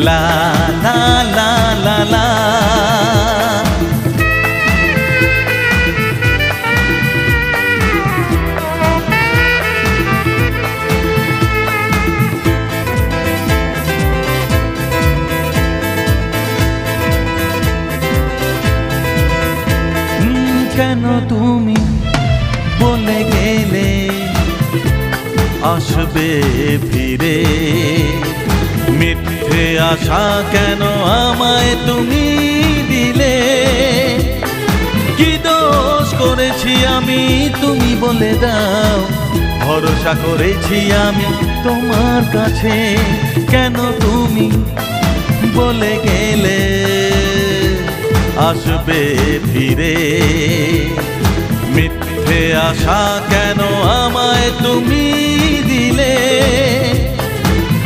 লা লা লা লা লা। কেন তুমি বলে গেলে আসবে ফিরে, মিথ্যে আশা কেন আমায় তুমি দিলে? কি দোষ করেছি আমি তুমি বলে দাও, ভরসা করেছি আমি তোমার কাছে, কেন তুমি বলে গেলে আসবে ফিরে? মিথ্যে আশা কেন আমায় তুমি দিলে?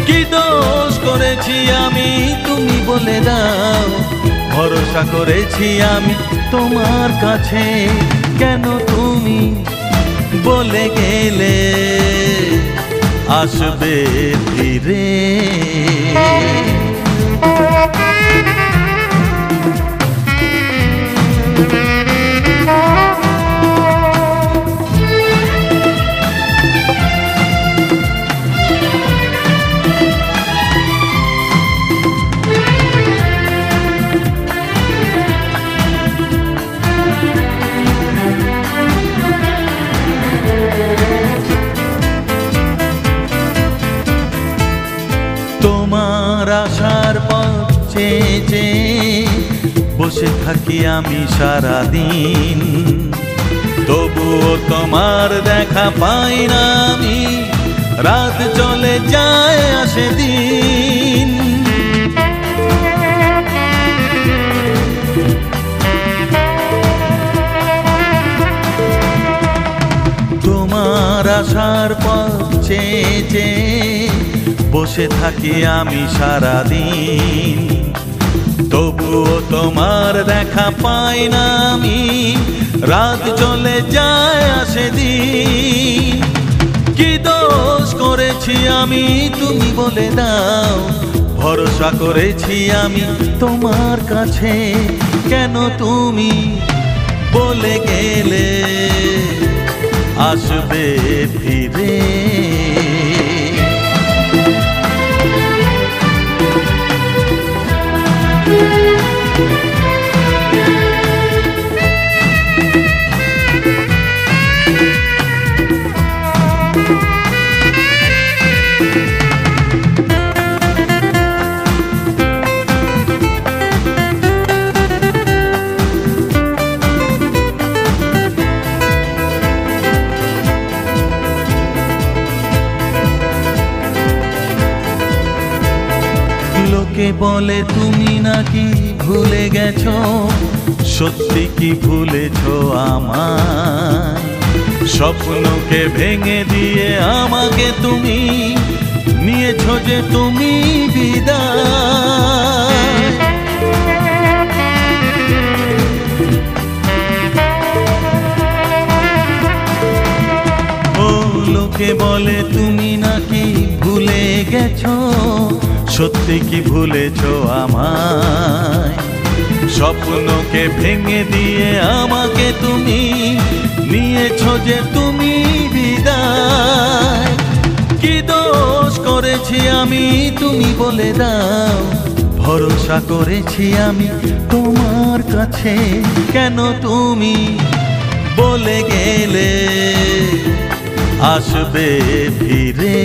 কি দোষ করেছি আমি তুমি বলে দাও, ভরসা করেছি আমি তোমার কাছে, কেন তুমি বলে গেলে আসবে ফিরে? তোমার আশার পথ চেয়ে বসে থাকি আমি সারাদিন, তবুও তোমার দেখা পাই না আমি, রাত চলে যায় আসে দিন। তোমার আশার পথ চেয়ে বসে থাকি আমি সারাদিন, তবুও তোমার দেখা পাই না আমি, রাত চলে যায় আসে দিন। কি দোষ করেছি আমি তুমি বলে দাও, ভরসা করেছি আমি তোমার কাছে, কেন তুমি বলে গেলে আসবে ফিরে? লোকে বলে তুমি নাকি ভুলে গেছো, সত্যি কি ভুলেছো আমায়? স্বপ্নকে ভেঙে দিয়ে আমাকে তুমি নিয়েছো যে তুমি বিদায়। ও লোকে বলে তুমি নাকি ভুলে গেছো, সত্যি কি ভুলেছো আমায়? স্বপ্নকে ভেঙে দিয়ে আমাকে তুমি নিয়েছো যে তুমি বিদায়। কি দোষ করেছি আমি তুমি বলে দাও, ভরসা করেছি আমি তোমার কাছে, কেন তুমি বলে গেলে আসবে ফিরে?